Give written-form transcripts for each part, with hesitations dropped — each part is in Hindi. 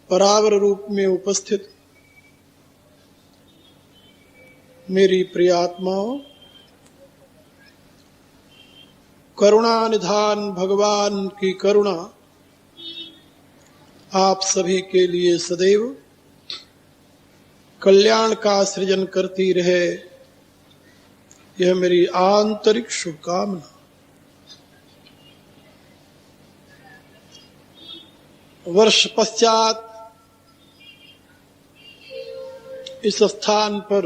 परावर रूप में उपस्थित मेरी प्रिय आत्माओं, करुणा निधान भगवान की करुणा आप सभी के लिए सदैव कल्याण का सृजन करती रहे, यह मेरी आंतरिक शुभकामना। वर्ष पश्चात इस स्थान पर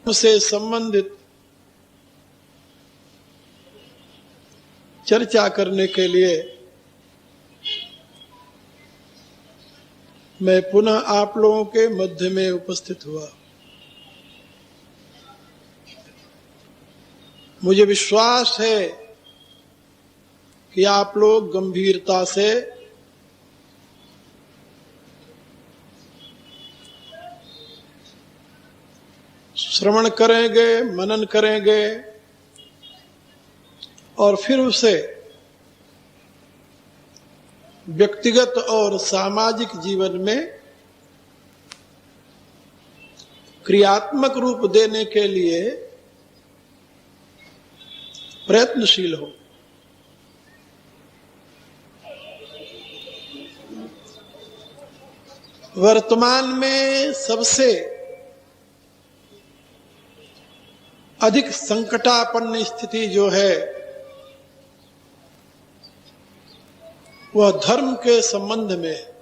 से संबंधित चर्चा करने के लिए मैं पुनः आप लोगों के मध्य में उपस्थित हुआ। मुझे विश्वास है कि आप लोग गंभीरता से श्रवण करेंगे, मनन करेंगे और फिर उसे व्यक्तिगत और सामाजिक जीवन में क्रियात्मक रूप देने के लिए प्रयत्नशील हो। वर्तमान में सबसे अधिक संकटापन्न स्थिति जो है वह धर्म के संबंध में है।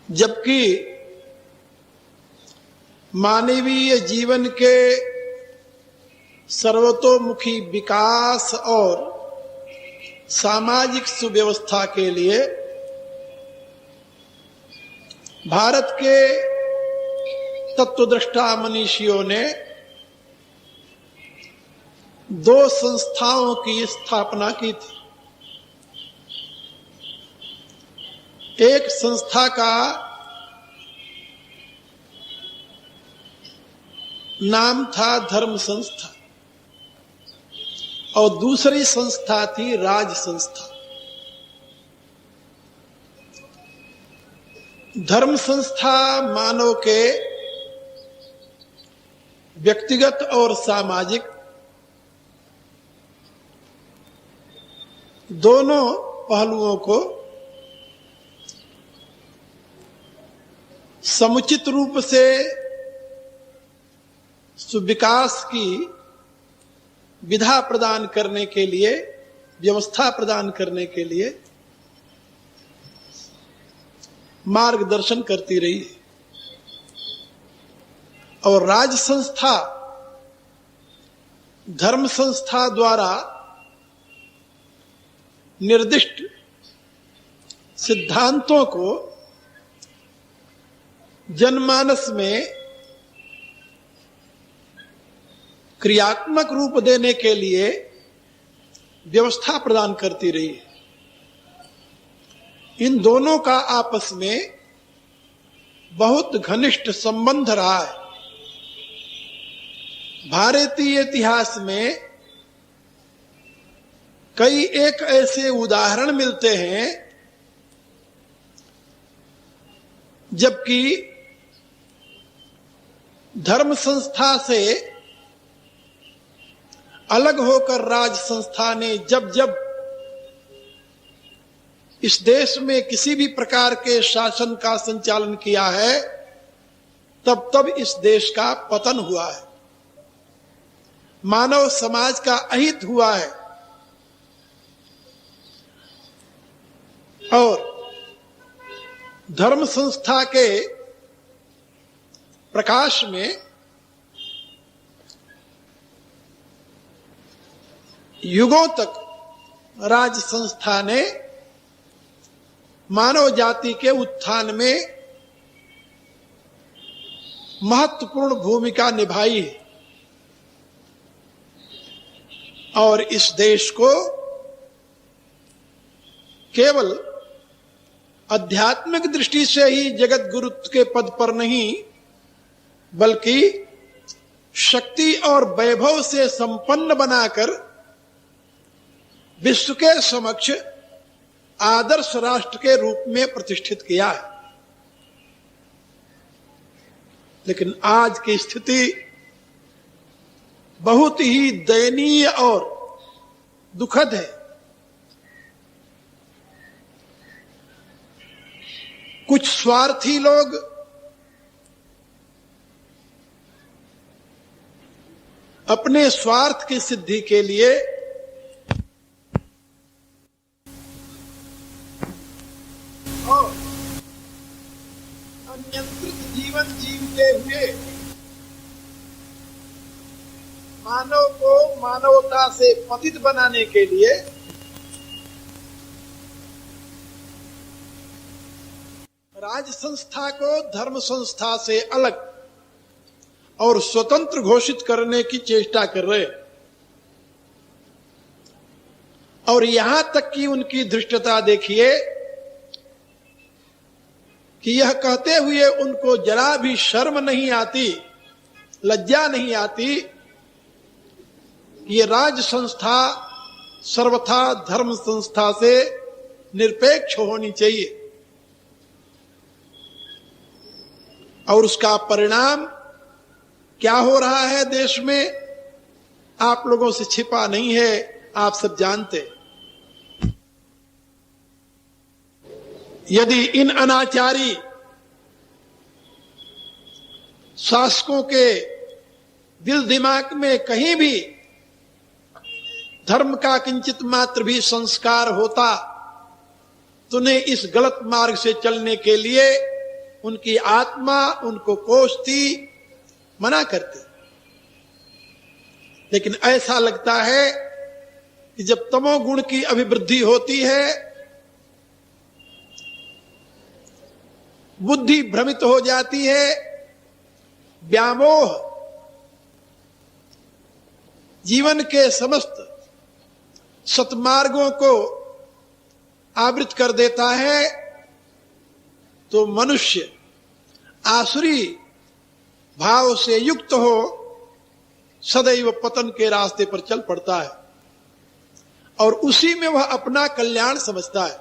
जबकि मानवीय जीवन के सर्वतोमुखी विकास और सामाजिक सुव्यवस्था के लिए भारत के तत्वदृष्टा मनीषियों ने दो संस्थाओं की स्थापना की थी। एक संस्था का नाम था धर्म संस्था और दूसरी संस्था थी राज संस्था। धर्म संस्था मानव के व्यक्तिगत और सामाजिक दोनों पहलुओं को समुचित रूप से सुविकास की विधा प्रदान करने के लिए, व्यवस्था प्रदान करने के लिए मार्गदर्शन करती रही है। और राज संस्था धर्म संस्था द्वारा निर्दिष्ट सिद्धांतों को जनमानस में क्रियात्मक रूप देने के लिए व्यवस्था प्रदान करती रही है। इन दोनों का आपस में बहुत घनिष्ठ संबंध रहा है। भारतीय इतिहास में कई एक ऐसे उदाहरण मिलते हैं जबकि धर्म संस्था से अलग होकर राज संस्था ने जब जब इस देश में किसी भी प्रकार के शासन का संचालन किया है तब तब इस देश का पतन हुआ है, मानव समाज का अहित हुआ है। और धर्म संस्था के प्रकाश में युगों तक राज संस्था ने मानव जाति के उत्थान में महत्वपूर्ण भूमिका निभाई है और इस देश को केवल आध्यात्मिक दृष्टि से ही जगत गुरुत्व के पद पर नहीं बल्कि शक्ति और वैभव से संपन्न बनाकर विश्व के समक्ष आदर्श राष्ट्र के रूप में प्रतिष्ठित किया है। लेकिन आज की स्थिति बहुत ही दयनीय और दुखद है। कुछ स्वार्थी लोग अपने स्वार्थ की सिद्धि के लिए और अनियंत्रित जीवन जीते हुए मानव को मानवता से पतित बनाने के लिए राज संस्था को धर्म संस्था से अलग और स्वतंत्र घोषित करने की चेष्टा कर रहे हैं। और यहां तक कि उनकी धृष्टता देखिए कि यह कहते हुए उनको जरा भी शर्म नहीं आती, लज्जा नहीं आती, ये राज संस्था सर्वथा धर्म संस्था से निरपेक्ष होनी चाहिए। और उसका परिणाम क्या हो रहा है देश में, आप लोगों से छिपा नहीं है, आप सब जानते। यदि इन अनाचारी शासकों के दिल दिमाग में कहीं भी धर्म का किंचित मात्र भी संस्कार होता तो उन्हें इस गलत मार्ग से चलने के लिए उनकी आत्मा उनको कोसती, मना करती। लेकिन ऐसा लगता है कि जब तमोगुण की अभिवृद्धि होती है, बुद्धि भ्रमित हो जाती है, व्यामोह जीवन के समस्त सतमार्गों को आवृत कर देता है, तो मनुष्य आसुरी भाव से युक्त हो सदैव पतन के रास्ते पर चल पड़ता है और उसी में वह अपना कल्याण समझता है।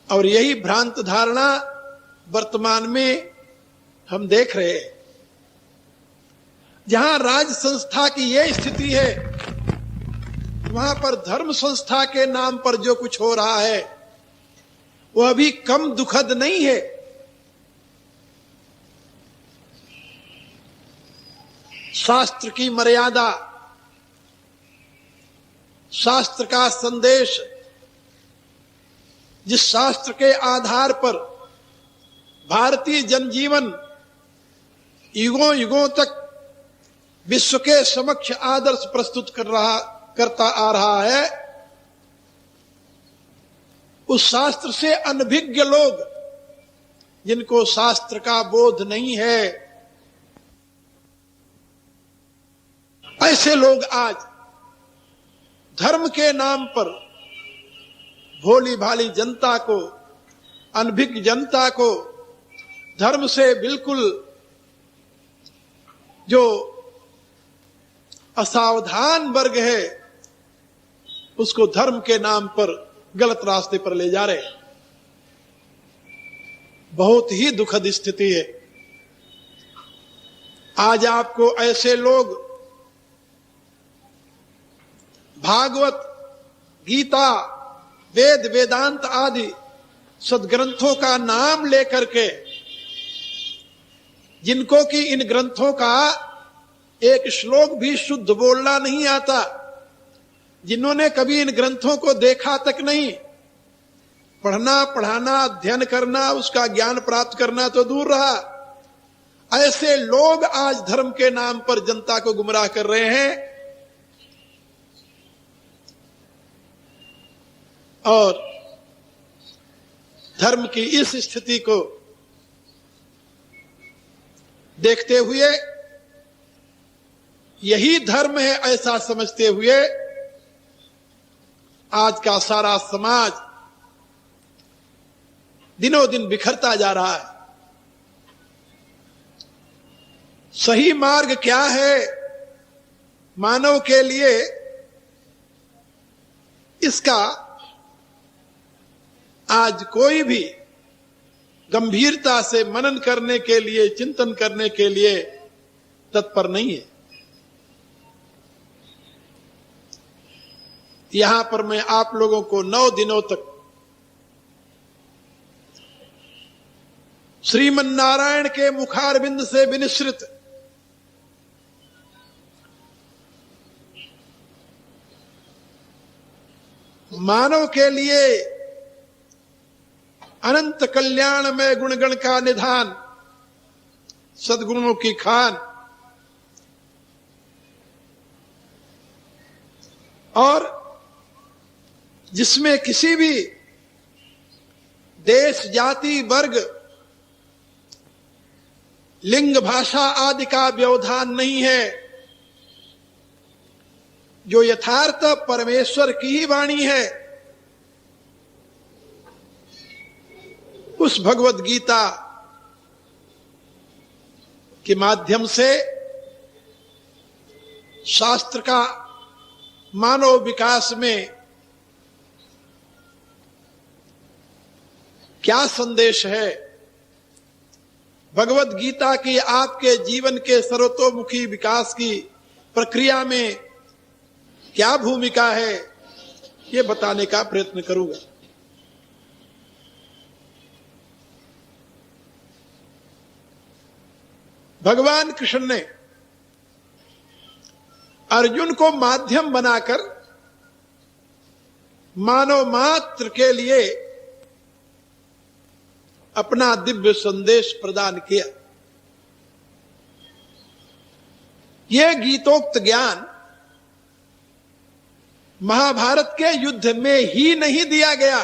और यही भ्रांत धारणा वर्तमान में हम देख रहे हैं। जहां राज संस्था की यह स्थिति है, वहां पर धर्म संस्था के नाम पर जो कुछ हो रहा है वह भी कम दुखद नहीं है। शास्त्र की मर्यादा, शास्त्र का संदेश, जिस शास्त्र के आधार पर भारतीय जनजीवन युगों युगों तक विश्व के समक्ष आदर्श प्रस्तुत करता आ रहा है, उस शास्त्र से अनभिज्ञ लोग, जिनको शास्त्र का बोध नहीं है, ऐसे लोग आज धर्म के नाम पर भोली भाली जनता को, अनभिज्ञ जनता को, धर्म से बिल्कुल जो असावधान वर्ग है उसको धर्म के नाम पर गलत रास्ते पर ले जा रहे हैं। बहुत ही दुखद स्थिति है। आज आपको ऐसे लोग भागवत, गीता, वेद, वेदांत आदि सदग्रंथों का नाम लेकर के, जिनको कि इन ग्रंथों का एक श्लोक भी शुद्ध बोलना नहीं आता, जिन्होंने कभी इन ग्रंथों को देखा तक नहीं, पढ़ना, पढ़ाना, अध्ययन करना, उसका ज्ञान प्राप्त करना तो दूर रहा, ऐसे लोग आज धर्म के नाम पर जनता को गुमराह कर रहे हैं। और धर्म की इस स्थिति को देखते हुए, यही धर्म है ऐसा समझते हुए आज का सारा समाज दिनों दिन बिखरता जा रहा है। सही मार्ग क्या है मानव के लिए, इसका आज कोई भी गंभीरता से मनन करने के लिए, चिंतन करने के लिए तत्पर नहीं है। यहां पर मैं आप लोगों को 9 दिनों तक श्रीमन नारायण के मुखारविंद से विनिश्रित मानव के लिए अनंत कल्याण में गुणगण का निधान, सद्गुणों की खान और जिसमें किसी भी देश, जाति, वर्ग, लिंग, भाषा आदि का व्यवधान नहीं है, जो यथार्थ परमेश्वर की ही वाणी है, उस भगवत गीता के माध्यम से शास्त्र का मानव विकास में क्या संदेश है, भगवत गीता की आपके जीवन के सर्वतोमुखी विकास की प्रक्रिया में क्या भूमिका है, ये बताने का प्रयत्न करूंगा। भगवान कृष्ण ने अर्जुन को माध्यम बनाकर मानव मात्र के लिए अपना दिव्य संदेश प्रदान किया। यह गीतोक्त ज्ञान महाभारत के युद्ध में ही नहीं दिया गया,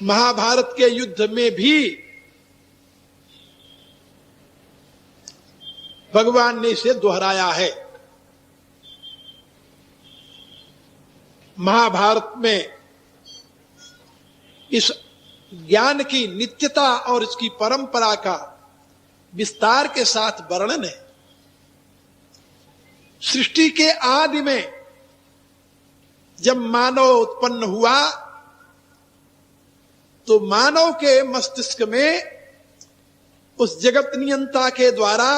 महाभारत के युद्ध में भी भगवान ने इसे दोहराया है। महाभारत में इस ज्ञान की नित्यता और इसकी परंपरा का विस्तार के साथ वर्णन है। सृष्टि के आदि में जब मानव उत्पन्न हुआ तो मानव के मस्तिष्क में उस जगत नियंता के द्वारा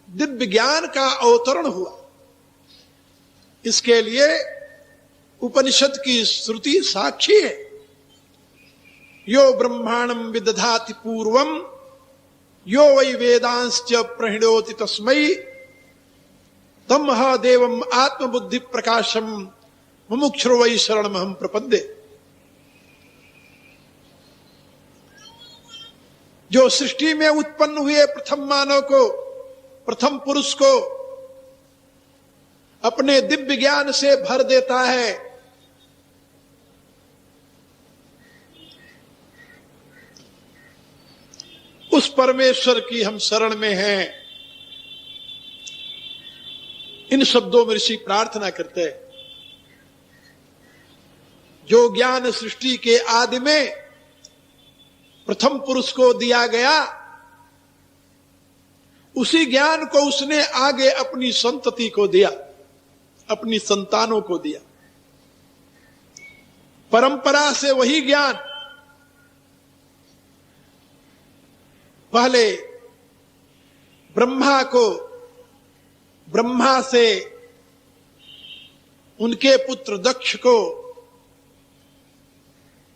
दिव्य ज्ञान का अवतरण हुआ। इसके लिए उपनिषद की श्रुति साक्षी है। यो ब्रह्मांडं विदधाति पूर्वम यो वै वेदांश्च प्रणोति तस्मै तम देवम आत्मबुद्धि प्रकाशम मुमुक्षुर् वै शरणमहं प्रपद्ये। जो सृष्टि में उत्पन्न हुए प्रथम मानव को, प्रथम पुरुष को अपने दिव्य ज्ञान से भर देता है, उस परमेश्वर की हम शरण में हैं। इन शब्दों में ऋषि प्रार्थना करते हैं। जो ज्ञान सृष्टि के आदि में प्रथम पुरुष को दिया गया, उसी ज्ञान को उसने आगे अपनी संतति को दिया, अपनी संतानों को दिया। परंपरा से वही ज्ञान पहले ब्रह्मा को, ब्रह्मा से उनके पुत्र दक्ष को,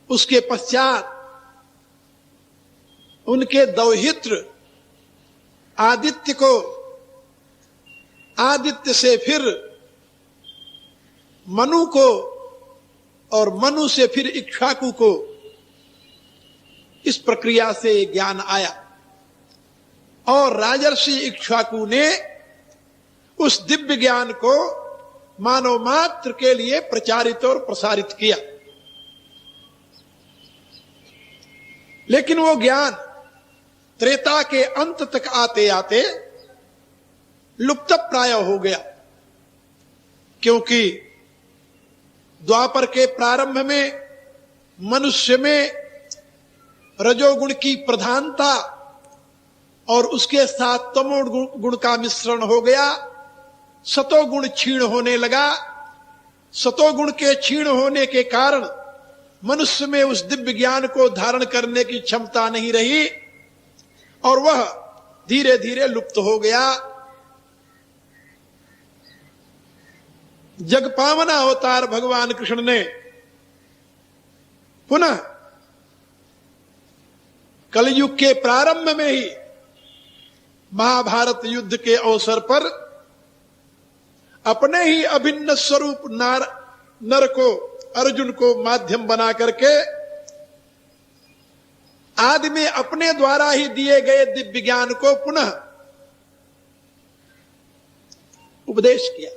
उसके पश्चात उनके दौहित्र आदित्य को, आदित्य से फिर मनु को और मनु से फिर इक्ष्वाकु को, इस प्रक्रिया से ज्ञान आया और राजर्षि इक्ष्वाकु ने उस दिव्य ज्ञान को मानव मात्र के लिए प्रचारित और प्रसारित किया। लेकिन वो ज्ञान त्रेता के अंत तक आते आते लुप्त प्राय हो गया, क्योंकि द्वापर के प्रारंभ में मनुष्य में रजोगुण की प्रधानता और उसके साथ तमोगुण का मिश्रण हो गया सतोगुण क्षीण होने लगा। सतोगुण के क्षीण होने के कारण मनुष्य में उस दिव्य ज्ञान को धारण करने की क्षमता नहीं रही और वह धीरे धीरे लुप्त हो गया। जगपावना अवतार भगवान कृष्ण ने पुनः कलयुग के प्रारंभ में ही महाभारत युद्ध के अवसर पर अपने ही अभिन्न स्वरूप नर को, अर्जुन को माध्यम बना करके आदि में अपने द्वारा ही दिए गए दिव्य ज्ञान को पुनः उपदेश किया।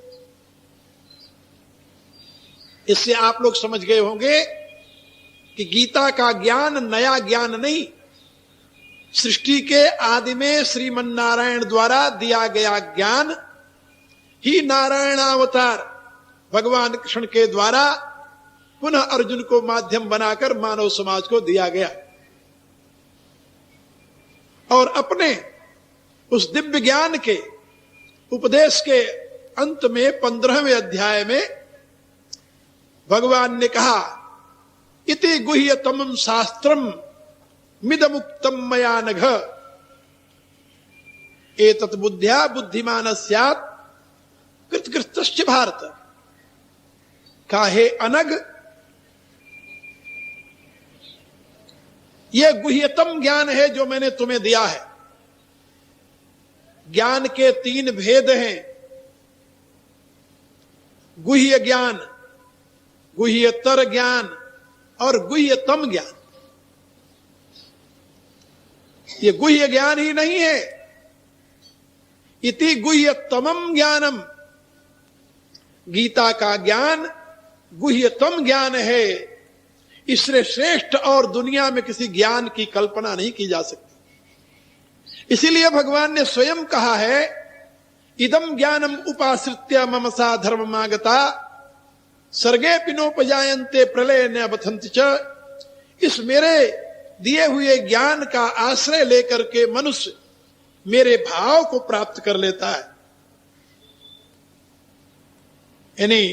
इससे आप लोग समझ गए होंगे कि गीता का ज्ञान नया ज्ञान नहीं, सृष्टि के आदि में श्रीमन नारायण द्वारा दिया गया ज्ञान ही नारायणावतार भगवान कृष्ण के द्वारा पुनः अर्जुन को माध्यम बनाकर मानव समाज को दिया गया। और अपने उस दिव्य ज्ञान के उपदेश के अंत में 15वें अध्याय में भगवान ने कहा, इति गुह्यतमं शास्त्रम मिदमुक्तम मया नघ एतत् बुद्ध्या बुद्धिमान स्यात् कृतकृतश्च भारत। काहे अनग, यह गुह्यतम ज्ञान है जो मैंने तुम्हें दिया है। ज्ञान के 3 भेद हैं, गुह्य ज्ञान, गुह्यतर ज्ञान और गुह्यतम ज्ञान। ये गुह्य ज्ञान ही नहीं है। इति गुह्यतमं ज्ञानम, गीता का ज्ञान गुह्यतम ज्ञान है। इससे श्रेष्ठ और दुनिया में किसी ज्ञान की कल्पना नहीं की जा सकती। इसीलिए भगवान ने स्वयं कहा है, इदम ज्ञानम उपाश्रित्य मम सा धर्ममागता सर्गे पिनोपजायन्ते प्रलय न बथन्ति च। इस मेरे दिए हुए ज्ञान का आश्रय लेकर के मनुष्य मेरे भाव को प्राप्त कर लेता है। यानी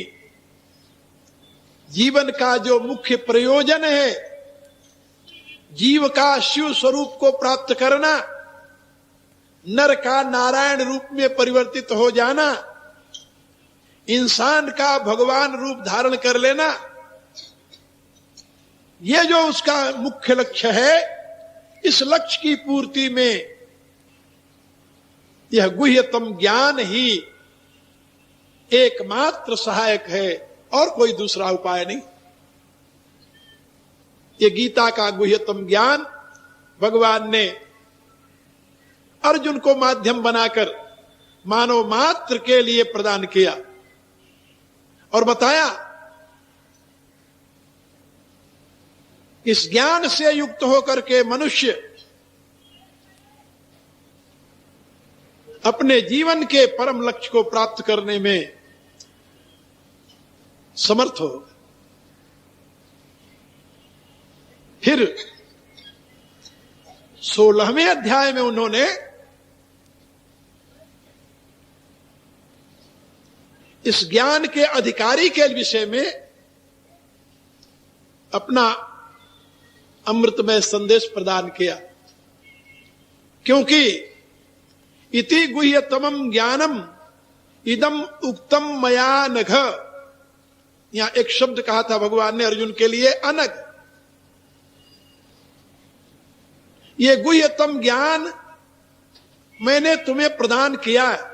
जीवन का जो मुख्य प्रयोजन है, जीव का शिव स्वरूप को प्राप्त करना, नर का नारायण रूप में परिवर्तित हो जाना, इंसान का भगवान रूप धारण कर लेना, यह जो उसका मुख्य लक्ष्य है, इस लक्ष्य की पूर्ति में यह गुह्यतम ज्ञान ही एकमात्र सहायक है और कोई दूसरा उपाय नहीं। ये गीता का गुह्यतम ज्ञान भगवान ने अर्जुन को माध्यम बनाकर मानव मात्र के लिए प्रदान किया और बताया, इस ज्ञान से युक्त होकर के मनुष्य अपने जीवन के परम लक्ष्य को प्राप्त करने में समर्थ होगा। फिर 16वें अध्याय में उन्होंने इस ज्ञान के अधिकारी के विषय में अपना अमृतमय संदेश प्रदान किया। क्योंकि इति गुह्यतमं ज्ञानम इदम उक्तम मया नघ, यहां एक शब्द कहा था भगवान ने अर्जुन के लिए, अनग। ये गुह्यतम ज्ञान मैंने तुम्हें प्रदान किया है।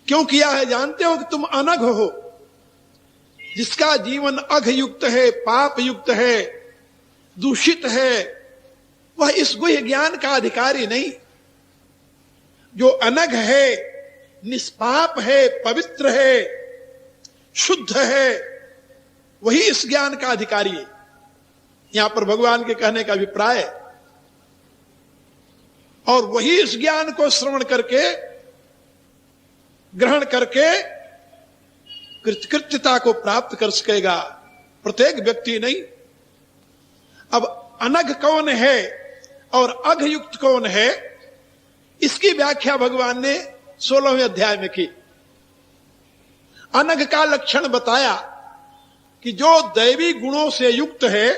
क्यों किया है जानते हो? कि तुम अनघ हो। जिसका जीवन अघ युक्त है, पाप युक्त है, दूषित है, वह इस गुह्य ज्ञान का अधिकारी नहीं। जो अनघ है, निष्पाप है, पवित्र है, शुद्ध है, वही इस ज्ञान का अधिकारी है। यहां पर भगवान के कहने का अभिप्राय है। और वही इस ज्ञान को श्रवण करके, ग्रहण करके कृतकृत्यता को प्राप्त कर सकेगा, प्रत्येक व्यक्ति नहीं। अब अनघ कौन है और अघयुक्त कौन है, इसकी व्याख्या भगवान ने 16वें अध्याय में की। अनघ का लक्षण बताया कि जो दैवी गुणों से युक्त है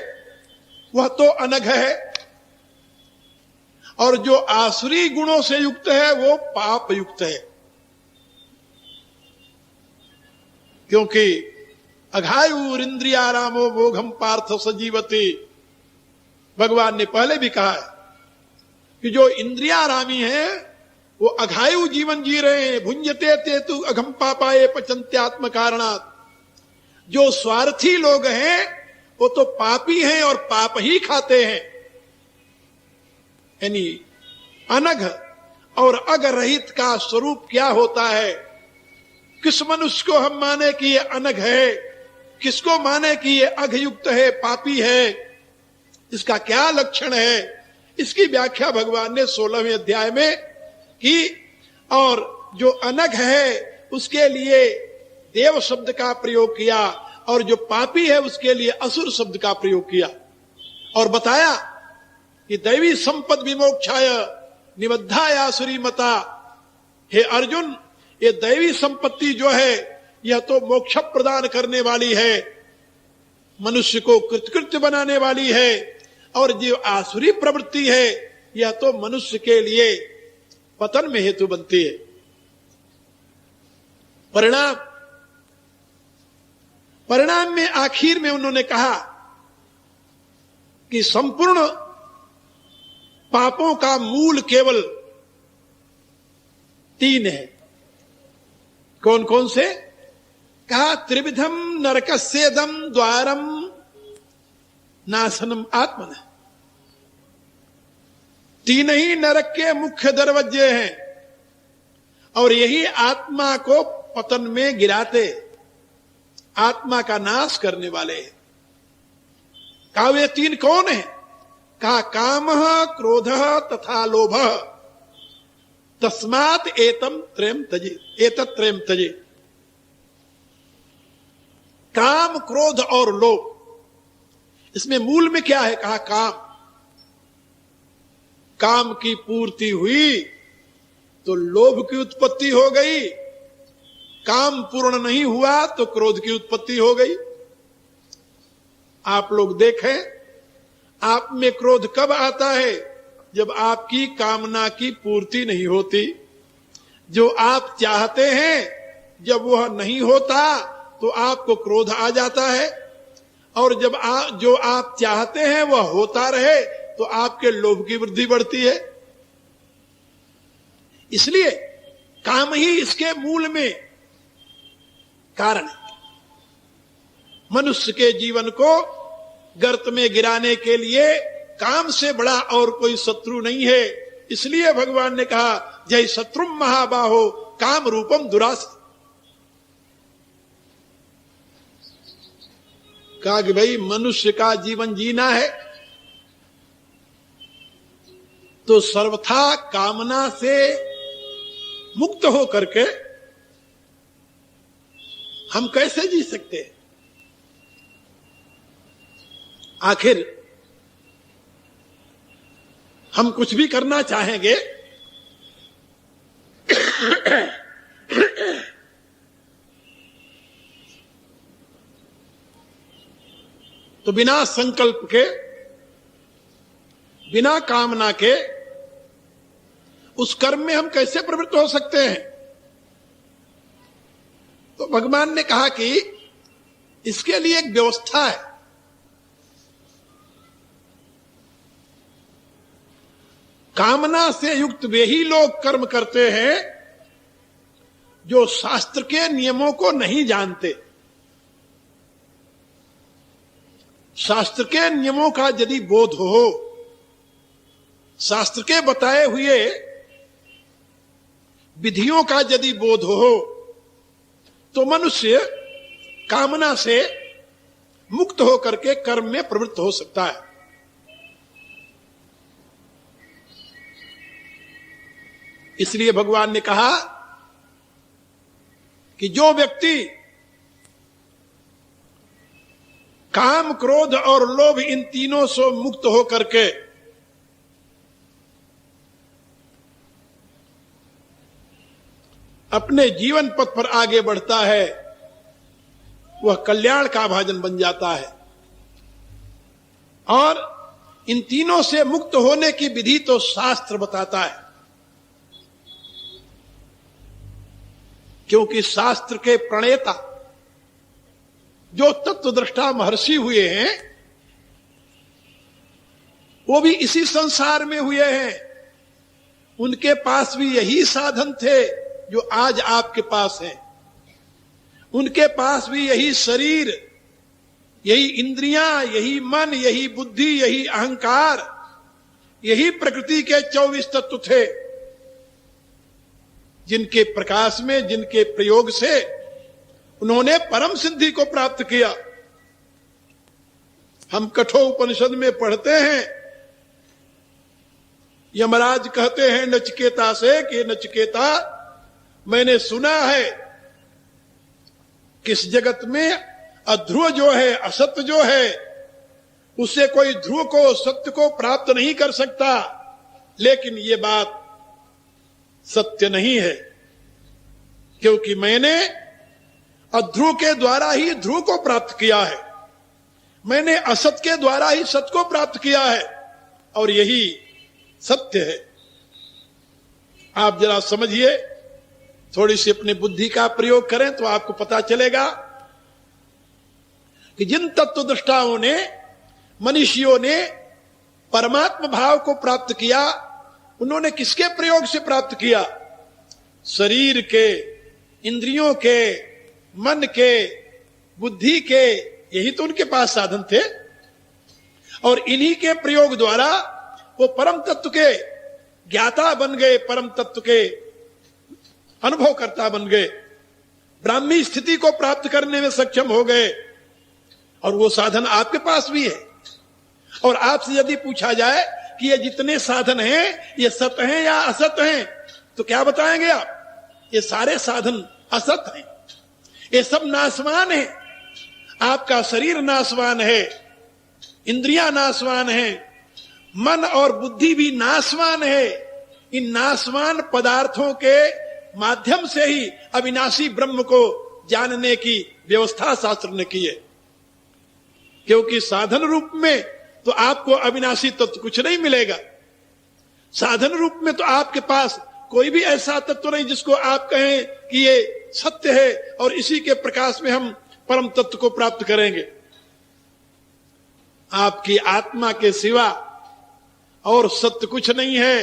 वह तो अनघ है, और जो आसुरी गुणों से युक्त है वो पाप युक्त है। क्योंकि अघायुरिंद्रियारामो मोघम पार्थ सजीवती, भगवान ने पहले भी कहा है कि जो इंद्रियारामी है वो अघायु जीवन जी रहे हैं। भुंजते तेतु अघम पापाये पचंत्यात्म कारणात्। जो स्वार्थी लोग हैं वो तो पापी हैं और पाप ही खाते हैं। यानी अनघ और अघ रहित का स्वरूप क्या होता है? किस मनुष्य को हम माने कि ये अनघ है, किसको माने कि ये अघयुक्त है, पापी है, इसका क्या लक्षण है? इसकी व्याख्या भगवान ने 16वें अध्याय में की। और जो अनघ है उसके लिए देव शब्द का प्रयोग किया, और जो पापी है उसके लिए असुर शब्द का प्रयोग किया, और बताया कि दैवी संपद विमोक्षाय निबद्धायासुरी मता। हे अर्जुन, ये दैवी संपत्ति जो है यह तो मोक्ष प्रदान करने वाली है, मनुष्य को कृतकृत्य बनाने वाली है, और जो आसुरी प्रवृत्ति है यह तो मनुष्य के लिए पतन में हेतु बनती है। परिणाम में आखिर में उन्होंने कहा कि संपूर्ण पापों का मूल केवल 3 है। कौन कौन से? कहा त्रिविधम नरकस्येदम द्वारम नाशनम आत्मन। 3 ही नरक के मुख्य दरवाजे हैं, और यही आत्मा को पतन में गिराते, आत्मा का नाश करने वाले हैं। कहा वे 3 कौन है? कहा काम क्रोध तथा लोभ, तस्मात् एतम त्रयम तजे, एतत् त्रयम तजे। काम, क्रोध और लोभ, इसमें मूल में क्या है? कहा काम। काम की पूर्ति हुई तो लोभ की उत्पत्ति हो गई, काम पूर्ण नहीं हुआ तो क्रोध की उत्पत्ति हो गई। आप लोग देखें, आप में क्रोध कब आता है? जब आपकी कामना की पूर्ति नहीं होती। जो आप चाहते हैं जब वह नहीं होता तो आपको क्रोध आ जाता है, और जब जो आप चाहते हैं वह होता रहे तो आपके लोभ की वृद्धि बढ़ती है। इसलिए काम ही इसके मूल में कारण है। मनुष्य के जीवन को गर्त में गिराने के लिए काम से बड़ा और कोई शत्रु नहीं है। इसलिए भगवान ने कहा जय शत्रुम महाबाहो काम रूपम दुरास। कहा कि भाई मनुष्य का जीवन जीना है तो सर्वथा कामना से मुक्त हो करके हम कैसे जी सकते हैं? आखिर हम कुछ भी करना चाहेंगे तो बिना संकल्प के, बिना कामना के उस कर्म में हम कैसे प्रवृत्त हो सकते हैं? तो भगवान ने कहा कि इसके लिए एक व्यवस्था है। कामना से युक्त वे ही लोग कर्म करते हैं जो शास्त्र के नियमों को नहीं जानते। शास्त्र के नियमों का यदि बोध हो, शास्त्र के बताए हुए विधियों का यदि बोध हो, तो मनुष्य कामना से मुक्त होकर के कर्म में प्रवृत्त हो सकता है। इसलिए भगवान ने कहा कि जो व्यक्ति काम, क्रोध और लोभ इन तीनों से मुक्त होकर के अपने जीवन पथ पर आगे बढ़ता है वह कल्याण का भाजन बन जाता है। और इन तीनों से मुक्त होने की विधि तो शास्त्र बताता है, क्योंकि शास्त्र के प्रणेता जो तत्वदृष्टा महर्षि हुए हैं वो भी इसी संसार में हुए हैं। उनके पास भी यही साधन थे जो आज आपके पास हैं। उनके पास भी यही शरीर, यही इंद्रियां, यही मन, यही बुद्धि, यही अहंकार, यही प्रकृति के 24 तत्व थे, जिनके प्रकाश में, जिनके प्रयोग से उन्होंने परम सिद्धि को प्राप्त किया। हम कठोपनिषद में पढ़ते हैं, यमराज कहते हैं नचिकेता से कि नचिकेता, मैंने सुना है किस जगत में अध्रुव जो है, असत्य जो है, उससे कोई ध्रुव को, सत्य को प्राप्त नहीं कर सकता। लेकिन ये बात सत्य नहीं है, क्योंकि मैंने अध्रुव के द्वारा ही ध्रुव को प्राप्त किया है, मैंने असत के द्वारा ही सत्य को प्राप्त किया है, और यही सत्य है। आप जरा समझिए, थोड़ी सी अपनी बुद्धि का प्रयोग करें तो आपको पता चलेगा कि जिन तत्वदृष्टाओं ने, मनीषियों ने परमात्म भाव को प्राप्त किया, उन्होंने किसके प्रयोग से प्राप्त किया? शरीर के, इंद्रियों के, मन के, बुद्धि के, यही तो उनके पास साधन थे। और इन्हीं के प्रयोग द्वारा वो परम तत्व के ज्ञाता बन गए, परम तत्व के अनुभवकर्ता बन गए, ब्राह्मी स्थिति को प्राप्त करने में सक्षम हो गए। और वो साधन आपके पास भी है। और आपसे यदि पूछा जाए कि ये जितने साधन हैं ये सत हैं या असत हैं, तो क्या बताएंगे आप? ये सारे साधन असत हैं, ये सब नाशवान हैं। आपका शरीर नाशवान है, इंद्रियां नाशवान है, मन और बुद्धि भी नाशवान है। इन नाशवान पदार्थों के माध्यम से ही अविनाशी ब्रह्म को जानने की व्यवस्था शास्त्र ने की है। क्योंकि साधन रूप में तो आपको अविनाशी तत्व कुछ नहीं मिलेगा। साधन रूप में तो आपके पास कोई भी ऐसा तत्व नहीं जिसको आप कहें कि ये सत्य है और इसी के प्रकाश में हम परम तत्व को प्राप्त करेंगे। आपकी आत्मा के सिवा और सत्य कुछ नहीं है,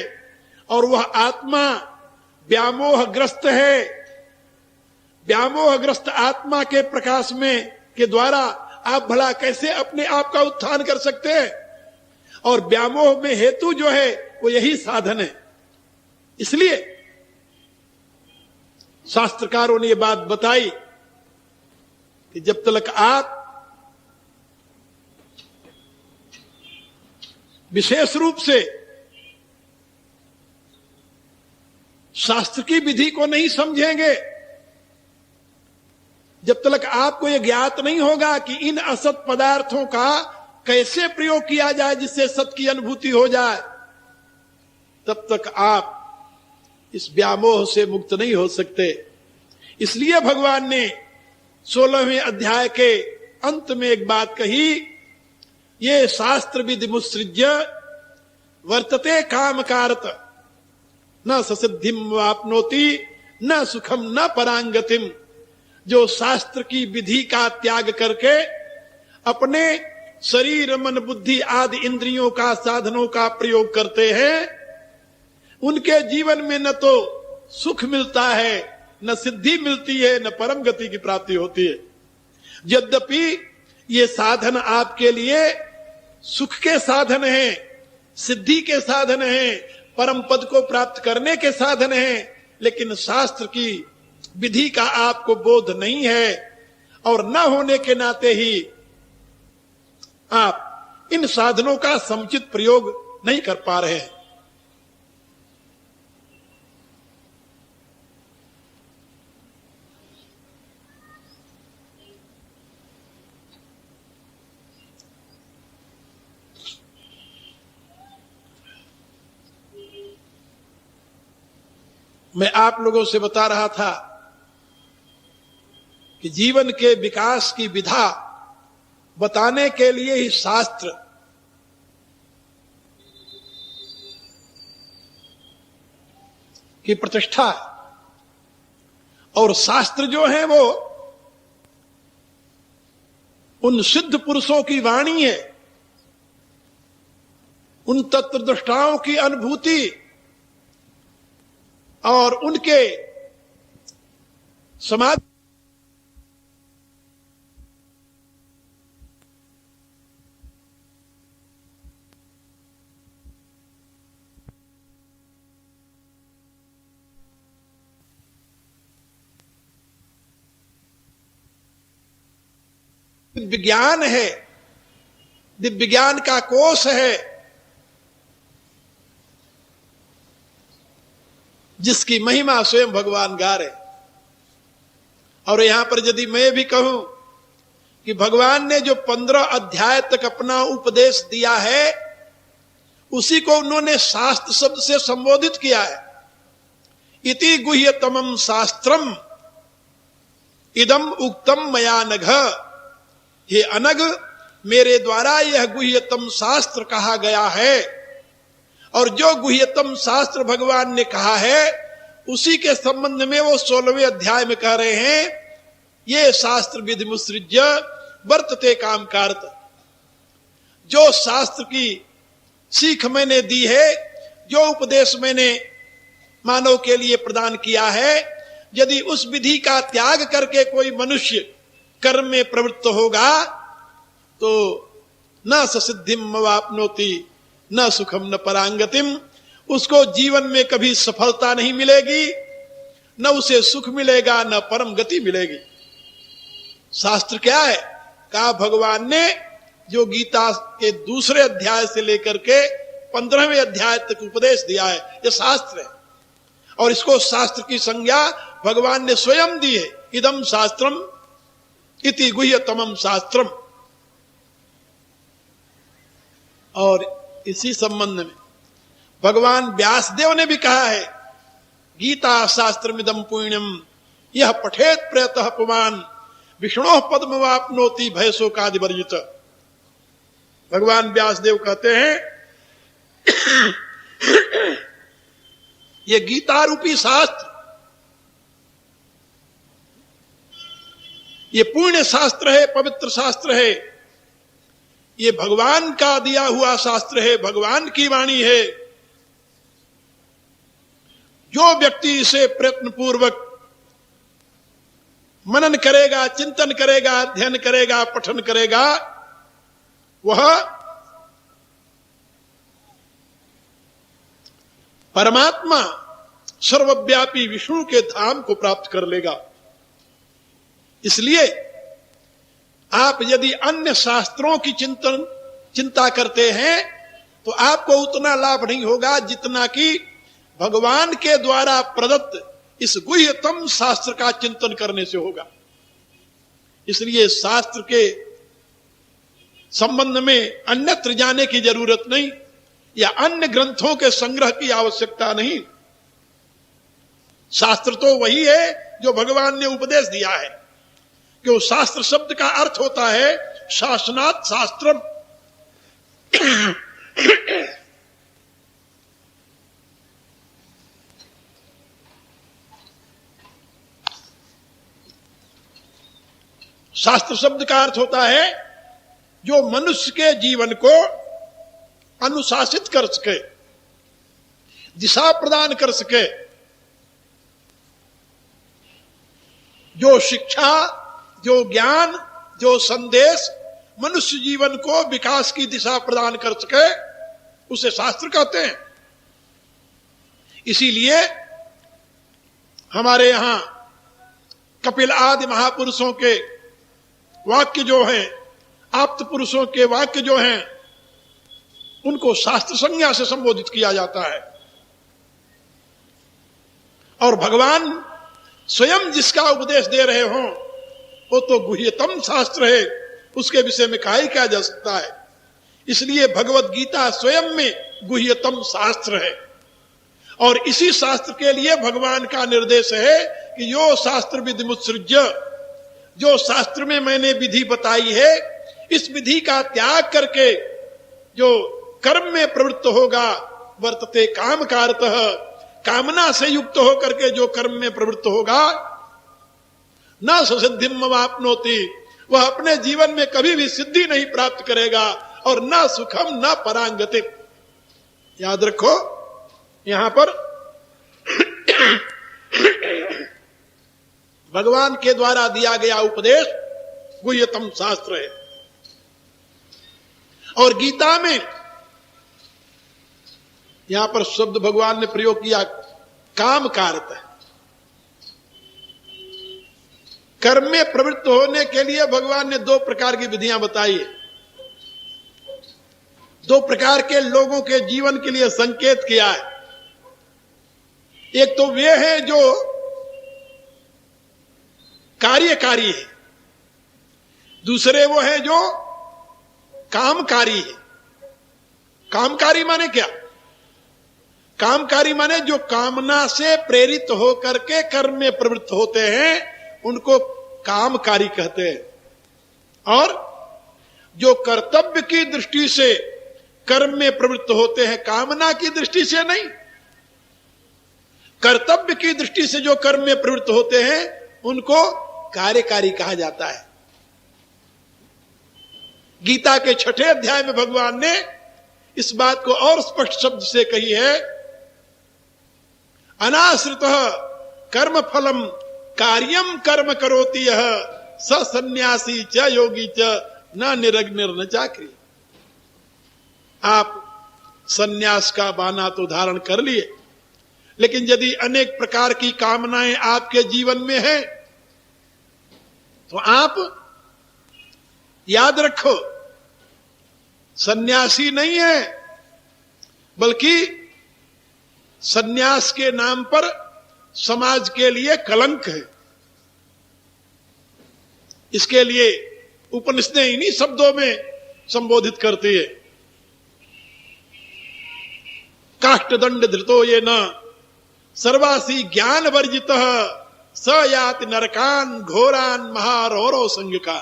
और वह आत्मा व्यामोहग्रस्त है। व्यामोहग्रस्त आत्मा के प्रकाश में के द्वारा आप भला कैसे अपने आप का उत्थान कर सकते हैं? और व्यामोह में हेतु जो है वो यही साधन है। इसलिए शास्त्रकारों ने ये बात बताई कि जब तक आप विशेष रूप से शास्त्र की विधि को नहीं समझेंगे, जब तक आपको यह ज्ञात नहीं होगा कि इन असत पदार्थों का कैसे प्रयोग किया जाए जिससे सत की अनुभूति हो जाए, तब तक आप इस व्यामोह से मुक्त नहीं हो सकते। इसलिए भगवान ने 16वें अध्याय के अंत में एक बात कही, ये शास्त्र विधि मुत्सृज्य वर्तते काम कारत न ससिद्धिम वाप्नोति न सुखम न परांगतिम। जो शास्त्र की विधि का त्याग करके अपने शरीर, मन, बुद्धि आदि इंद्रियों का, साधनों का प्रयोग करते हैं, उनके जीवन में न तो सुख मिलता है, न सिद्धि मिलती है, न परम गति की प्राप्ति होती है। यद्यपि ये साधन आपके लिए सुख के साधन हैं, सिद्धि के साधन हैं, परम पद को प्राप्त करने के साधन हैं, लेकिन शास्त्र की विधि का आपको बोध नहीं है, और न होने के नाते ही आप इन साधनों का समुचित प्रयोग नहीं कर पा रहे हैं। मैं आप लोगों से बता रहा था कि जीवन के विकास की विधा बताने के लिए ही शास्त्र की प्रतिष्ठा है। और शास्त्र जो है वो उन सिद्ध पुरुषों की वाणी है, उन तत्वदृष्टाओं की अनुभूति और उनके समाज विज्ञान है, दिव्य विज्ञान का कोष है, जिसकी महिमा स्वयं भगवान गा रहे। और यहां पर यदि मैं भी कहूं कि भगवान ने जो 15 अध्याय तक अपना उपदेश दिया है, उसी को उन्होंने शास्त्र शब्द से संबोधित किया है। इति गुह्यतमं शास्त्रम इदम उक्तम मया नघ, हे अनग, मेरे द्वारा यह गुह्यतम शास्त्र कहा गया है। और जो गुह्यतम शास्त्र भगवान ने कहा है, उसी के संबंध में वो 16वें अध्याय में कह रहे हैं, ये शास्त्र विधि मुसृज्य वर्तते काम कार्त। जो शास्त्र की सीख मैंने दी है, जो उपदेश मैंने मानव के लिए प्रदान किया है, यदि उस विधि का त्याग करके कोई मनुष्य कर्म में प्रवृत्त होगा तो न ससिद्धिम वाप्नोति न सुखम न परांगतिम, उसको जीवन में कभी सफलता नहीं मिलेगी, न उसे सुख मिलेगा, न परम गति मिलेगी। शास्त्र क्या है? कहा भगवान ने जो गीता के दूसरे अध्याय से लेकर के 15वें अध्याय तक उपदेश दिया है, यह शास्त्र है। और इसको शास्त्र की संज्ञा भगवान ने स्वयं दी है। इदम शास्त्रम इति गुह्यतमं शास्त्रम। और इसी संबंध में भगवान व्यासदेव ने भी कहा है, गीता शास्त्रमिदं पुण्यम यह पठेत प्रयतः पुमान विष्णोः पद्मवाप्नोति भयशोकादिवर्जित। भगवान व्यासदेव कहते हैं ये गीता रूपी शास्त्र, ये पुण्य शास्त्र है, पवित्र शास्त्र है, ये भगवान का दिया हुआ शास्त्र है, भगवान की वाणी है। जो व्यक्ति इसे प्रयत्न पूर्वक मनन करेगा, चिंतन करेगा, अध्ययन करेगा, पठन करेगा, वह परमात्मा सर्वव्यापी विष्णु के धाम को प्राप्त कर लेगा। इसलिए आप यदि अन्य शास्त्रों की चिंता करते हैं तो आपको उतना लाभ नहीं होगा जितना कि भगवान के द्वारा प्रदत्त इस गुह्यतम शास्त्र का चिंतन करने से होगा। इसलिए शास्त्र के संबंध में अन्यत्र जाने की जरूरत नहीं, या अन्य ग्रंथों के संग्रह की आवश्यकता नहीं। शास्त्र तो वही है जो भगवान ने उपदेश दिया है। क्यों? शास्त्र शब्द का अर्थ होता है शासनात् शास्त्रम। शास्त्र शब्द का अर्थ होता है जो मनुष्य के जीवन को अनुशासित कर सके, दिशा प्रदान कर सके, जो शिक्षा, जो ज्ञान, जो संदेश मनुष्य जीवन को विकास की दिशा प्रदान कर सके, उसे शास्त्र कहते हैं। इसीलिए हमारे यहां कपिल आदि महापुरुषों के वाक्य जो हैं, आप्त पुरुषों के वाक्य जो हैं, उनको शास्त्र संज्ञा से संबोधित किया जाता है। और भगवान स्वयं जिसका उपदेश दे रहे हों वो तो गुह्यतम शास्त्र है, उसके विषय में कहा ही क्या जा सकता है। इसलिए भगवत गीता स्वयं में गुह्यतम शास्त्र है। और इसी शास्त्र के लिए भगवान का निर्देश है कि यो शास्त्र विधि मुत्सृज्य, जो शास्त्र में मैंने विधि बताई है, इस विधि का त्याग करके जो कर्म में प्रवृत्त होगा, वर्तते काम कारतः, कामना से युक्त होकर के जो कर्म में प्रवृत्त होगा, न सिद्धिम वाप्नोति, वह अपने जीवन में कभी भी सिद्धि नहीं प्राप्त करेगा, और न सुखम न परांगति। याद रखो, यहां पर भगवान के द्वारा दिया गया उपदेश गुह्यतम शास्त्र है। और गीता में यहां पर शब्द भगवान ने प्रयोग किया काम कारत। कर्म में प्रवृत्त होने के लिए भगवान ने दो प्रकार की विधियां बताई है, दो प्रकार के लोगों के जीवन के लिए संकेत किया है। एक तो वे हैं जो कार्यकारी है, दूसरे वो है जो कामकारी है। कामकारी माने क्या? कामकारी माने जो कामना से प्रेरित होकर के कर्म में प्रवृत्त होते हैं, उनको कामकारी कहते हैं। और जो कर्तव्य की दृष्टि से कर्म में प्रवृत्त होते हैं, कामना की दृष्टि से नहीं, कर्तव्य की दृष्टि से जो कर्म में प्रवृत्त होते हैं, उनको कार्यकारी कहा जाता है। गीता के 6ठे अध्याय में भगवान ने इस बात को और स्पष्ट शब्द से कही है, अनाश्रितः कर्म फलम कार्यम कर्म करोति यह स सन्यासी च योगी च न निरग्निर्न चाकरी। आप सन्यास का बाना तो धारण कर लिए, लेकिन यदि अनेक प्रकार की कामनाएं आपके जीवन में हैं, तो आप याद रखो, सन्यासी नहीं है, बल्कि सन्यास के नाम पर समाज के लिए कलंक है। इसके लिए उपनिषदें इन्हीं शब्दों में संबोधित करती है, काष्ठदंड धृतो ये न सर्वासी ज्ञान वर्जित स याति नरकान घोरान महारोरो संग का।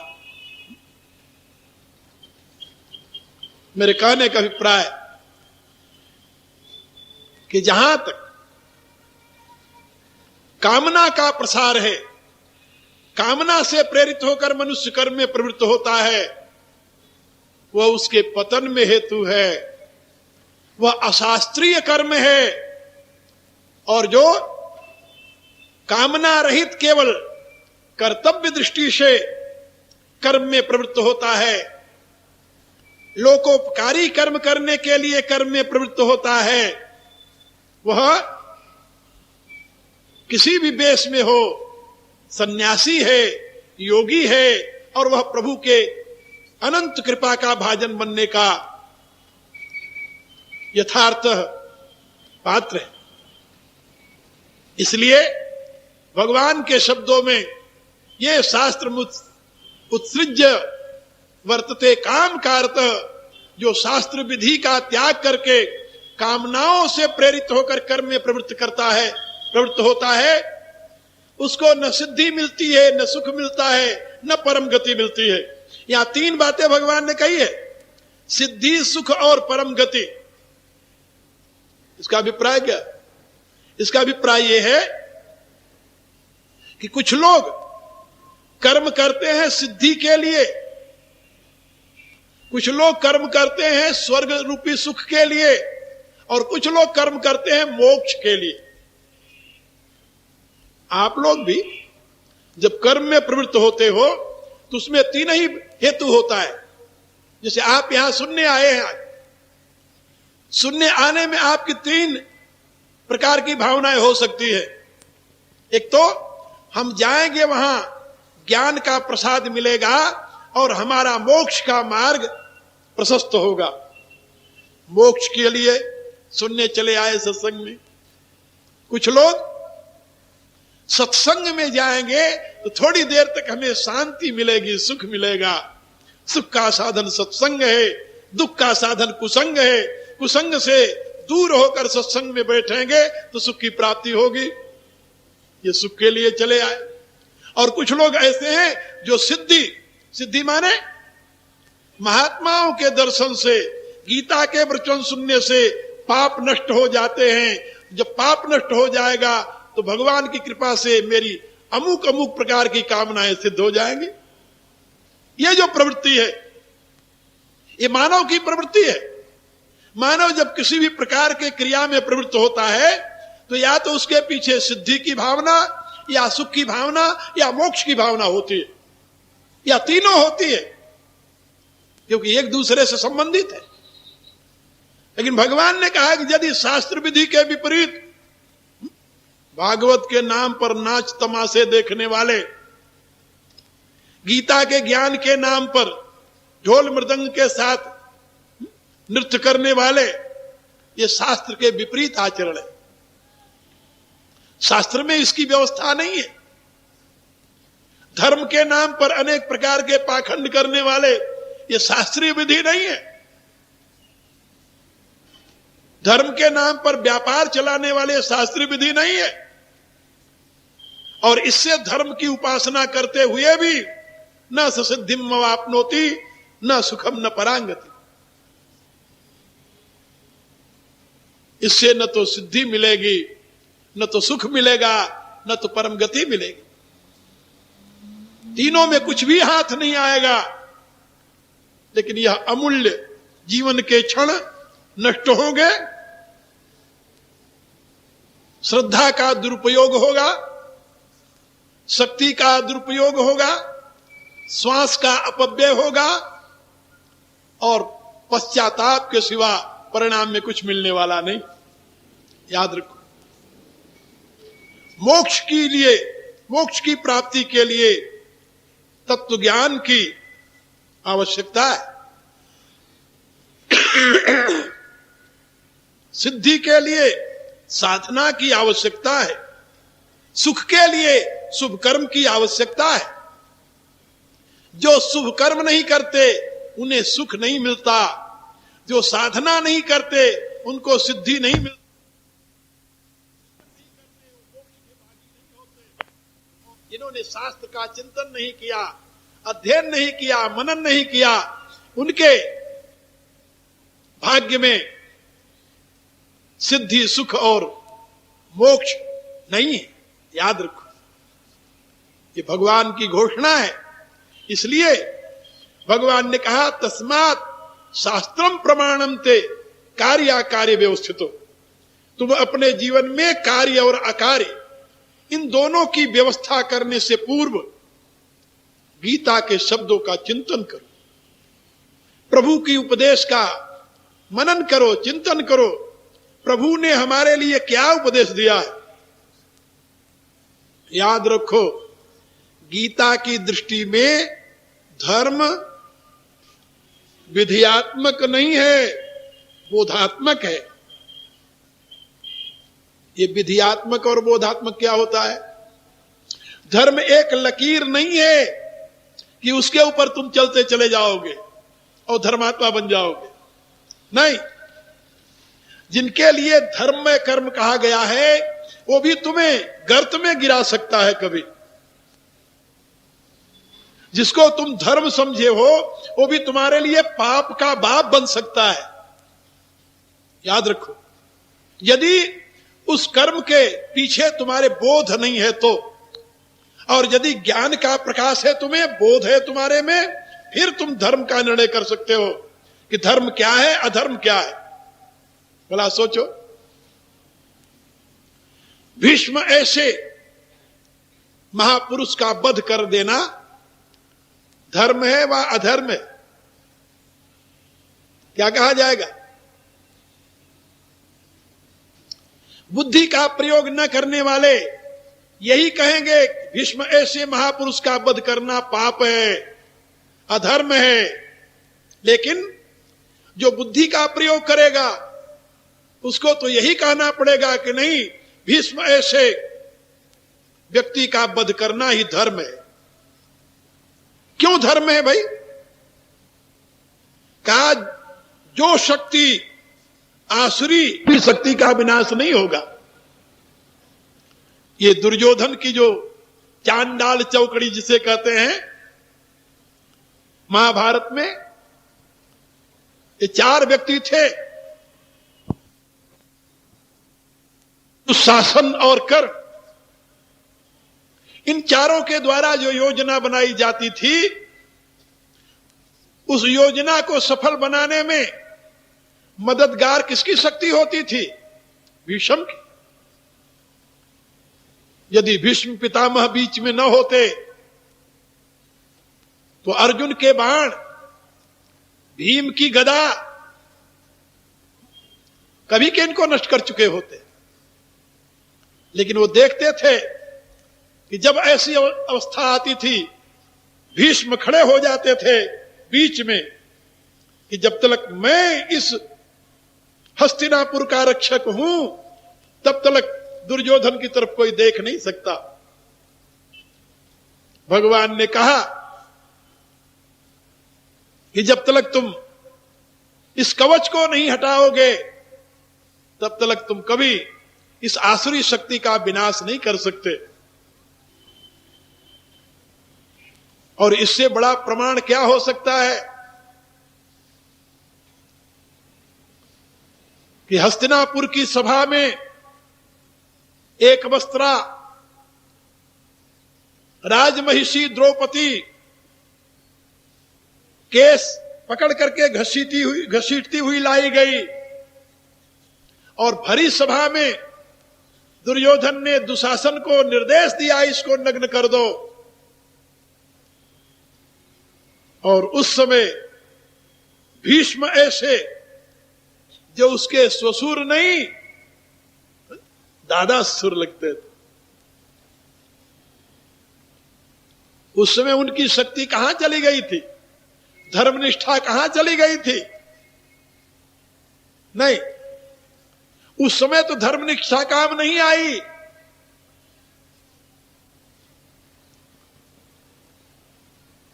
मेरे कहने का अभिप्राय कि जहां तक कामना का प्रसार है, कामना से प्रेरित होकर मनुष्य कर्म में प्रवृत्त होता है, वह उसके पतन में हेतु है, वह अशास्त्रीय कर्म है। और जो कामना रहित केवल कर्तव्य दृष्टि से कर्म में प्रवृत्त होता है, लोकोपकारी कर्म करने के लिए कर्म में प्रवृत्त होता है, वह किसी भी वेश में हो, सन्यासी है, योगी है, और वह प्रभु के अनंत कृपा का भाजन बनने का यथार्थ पात्र है। इसलिए भगवान के शब्दों में ये शास्त्र उत्सृज्य वर्तते काम कारत, जो शास्त्र विधि का त्याग करके कामनाओं से प्रेरित होकर कर्म में प्रवृत्त होता है, उसको न सिद्धि मिलती है, न सुख मिलता है, न परम गति मिलती है। यहां तीन बातें भगवान ने कही है, सिद्धि, सुख और परम गति। इसका अभिप्राय क्या? इसका अभिप्राय यह है कि कुछ लोग कर्म करते हैं सिद्धि के लिए, कुछ लोग कर्म करते हैं स्वर्ग रूपी सुख के लिए, और कुछ लोग कर्म करते हैं मोक्ष के लिए। आप लोग भी जब कर्म में प्रवृत्त होते हो तो उसमें तीन ही हेतु होता है। जैसे आप यहां सुनने आए हैं, सुनने आने में आपकी तीन प्रकार की भावनाएं हो सकती है। एक तो हम जाएंगे, वहां ज्ञान का प्रसाद मिलेगा और हमारा मोक्ष का मार्ग प्रशस्त होगा। मोक्ष के लिए सुनने चले आए सत्संग में। कुछ लोग सत्संग में जाएंगे तो थोड़ी देर तक हमें शांति मिलेगी, सुख मिलेगा। सुख का साधन सत्संग है, दुख का साधन कुसंग है। कुसंग से दूर होकर सत्संग में बैठेंगे तो सुख की प्राप्ति होगी। ये सुख के लिए चले आए। और कुछ लोग ऐसे हैं जो सिद्धि माने महात्माओं के दर्शन से, गीता के वचन सुनने से पाप नष्ट हो जाते हैं। जब पाप नष्ट हो जाएगा तो भगवान की कृपा से मेरी अमुक अमुक प्रकार की कामनाएं सिद्ध हो जाएंगी। ये जो प्रवृत्ति है, ये मानव की प्रवृत्ति है। मानव जब किसी भी प्रकार के क्रिया में प्रवृत्त होता है तो या तो उसके पीछे सिद्धि की भावना, या सुख की भावना, या मोक्ष की भावना होती है, या तीनों होती है, क्योंकि एक दूसरे से संबंधित है। लेकिन भगवान ने कहा कि यदि शास्त्र विधि के विपरीत भागवत के नाम पर नाच तमाशे देखने वाले, गीता के ज्ञान के नाम पर ढोल मृदंग के साथ नृत्य करने वाले, ये शास्त्र के विपरीत आचरण है। शास्त्र में इसकी व्यवस्था नहीं है। धर्म के नाम पर अनेक प्रकार के पाखंड करने वाले, ये शास्त्रीय विधि नहीं है। धर्म के नाम पर व्यापार चलाने वाले शास्त्रीय विधि नहीं है। और इससे धर्म की उपासना करते हुए भी न सिद्धिम वापनोति न सुखम न परांगति, इससे न तो सिद्धि मिलेगी, न तो सुख मिलेगा, न तो परम गति मिलेगी। तीनों में कुछ भी हाथ नहीं आएगा। लेकिन यह अमूल्य जीवन के क्षण नष्ट होंगे। श्रद्धा का दुरुपयोग होगा, शक्ति का दुरुपयोग होगा, श्वास का अपव्यय होगा, और पश्चाताप के सिवा परिणाम में कुछ मिलने वाला नहीं। याद रखो, मोक्ष की प्राप्ति के लिए तत्व ज्ञान की आवश्यकता है। सिद्धि के लिए साधना की आवश्यकता है। सुख के लिए शुभ कर्म की आवश्यकता है। जो शुभ कर्म नहीं करते उन्हें सुख नहीं मिलता। जो साधना नहीं करते उनको सिद्धि नहीं मिलती। जिन्होंने शास्त्र का चिंतन नहीं किया, अध्ययन नहीं किया, मनन नहीं किया, उनके भाग्य में सिद्धि, सुख और मोक्ष नहीं है। याद रखो, ये भगवान की घोषणा है। इसलिए भगवान ने कहा तस्मात् शास्त्रम प्रमाणम ते कार्य व्यवस्थितो। तुम अपने जीवन में कार्य और अकार्य इन दोनों की व्यवस्था करने से पूर्व गीता के शब्दों का चिंतन करो, प्रभु की उपदेश का मनन करो, चिंतन करो। प्रभु ने हमारे लिए क्या उपदेश दिया है। याद रखो, गीता की दृष्टि में धर्म विधियात्मक नहीं है, बोधात्मक है। ये विधियात्मक और बोधात्मक क्या होता है? धर्म एक लकीर नहीं है कि उसके ऊपर तुम चलते चले जाओगे और धर्मात्मा बन जाओगे। नहीं, जिनके लिए धर्म में कर्म कहा गया है वो भी तुम्हें गर्त में गिरा सकता है कभी। जिसको तुम धर्म समझे हो वो भी तुम्हारे लिए पाप का बाप बन सकता है। याद रखो, यदि उस कर्म के पीछे तुम्हारे बोध नहीं है तो, और यदि ज्ञान का प्रकाश है तुम्हें, बोध है तुम्हारे में, फिर तुम धर्म का निर्णय कर सकते हो कि धर्म क्या है, अधर्म क्या है। भला सोचो, भीष्म ऐसे महापुरुष का वध कर देना धर्म है व अधर्म है? क्या कहा जाएगा? बुद्धि का प्रयोग न करने वाले यही कहेंगे भीष्म ऐसे महापुरुष का वध करना पाप है, अधर्म है। लेकिन जो बुद्धि का प्रयोग करेगा उसको तो यही कहना पड़ेगा कि नहीं, भीष्म ऐसे व्यक्ति का वध करना ही धर्म है। क्यों धर्म है भाई? कहा जो शक्ति आसुरी शक्ति का विनाश नहीं होगा। ये दुर्योधन की जो चांडाल चौकड़ी जिसे कहते हैं महाभारत में, ये 4 व्यक्ति थे, दुशासन और कर्ण। इन चारों के द्वारा जो योजना बनाई जाती थी, उस योजना को सफल बनाने में मददगार किसकी शक्ति होती थी? भीष्म की। यदि भीष्म पितामह बीच में न होते तो अर्जुन के बाण, भीम की गदा कभी के इनको नष्ट कर चुके होते। लेकिन वो देखते थे कि जब ऐसी अवस्था आती थी, भीष्म खड़े हो जाते थे बीच में कि जब तक मैं इस हस्तिनापुर का रक्षक हूं, तब तक दुर्योधन की तरफ कोई देख नहीं सकता। भगवान ने कहा कि जब तक तुम इस कवच को नहीं हटाओगे, तब तक तुम कभी इस आसुरी शक्ति का विनाश नहीं कर सकते। और इससे बड़ा प्रमाण क्या हो सकता है कि हस्तिनापुर की सभा में एक वस्त्रा राजमहिषी द्रौपदी केस पकड़ करके घसीटती हुई लाई गई, और भरी सभा में दुर्योधन ने दुशासन को निर्देश दिया, इसको नग्न कर दो। और उस समय भीष्म ऐसे जो उसके ससुर नहीं, दादा ससुर लगते थे। उस समय उनकी शक्ति कहां चली गई थी? धर्मनिष्ठा कहां चली गई थी? नहीं, उस समय तो धर्मनिष्ठा काम नहीं आई।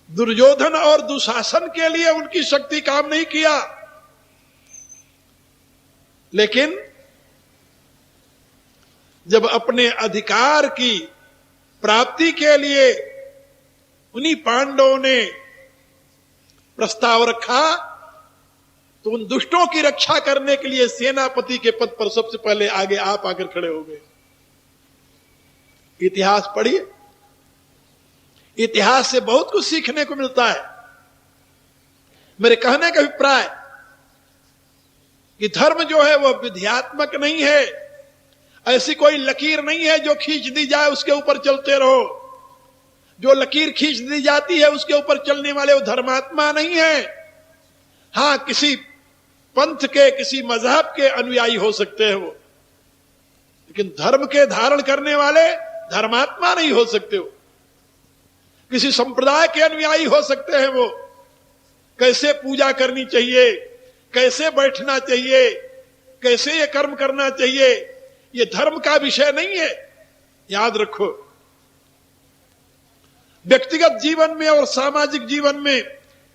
दुर्योधन और दुशासन के लिए उनकी शक्ति काम नहीं किया, लेकिन जब अपने अधिकार की प्राप्ति के लिए उन्हीं पांडवों ने प्रस्ताव रखा, तो उन दुष्टों की रक्षा करने के लिए सेनापति के पद पर सबसे पहले आगे आप आकर खड़े हो गए। इतिहास पढ़िए, इतिहास से बहुत कुछ सीखने को मिलता है। मेरे कहने का अभिप्राय कि धर्म जो है वह विध्यात्मक नहीं है, ऐसी कोई लकीर नहीं है जो खींच दी जाए उसके ऊपर चलते रहो। जो लकीर खींच दी जाती है उसके ऊपर चलने वाले वो धर्मात्मा नहीं है। हां, किसी पंथ के, किसी मजहब के अनुयायी हो सकते हैं वो, लेकिन धर्म के धारण करने वाले धर्मात्मा नहीं हो सकते हो। किसी संप्रदाय के अनुयायी हो सकते हैं वो, कैसे पूजा करनी चाहिए, कैसे बैठना चाहिए, कैसे ये कर्म करना चाहिए, ये धर्म का विषय नहीं है। याद रखो, व्यक्तिगत जीवन में और सामाजिक जीवन में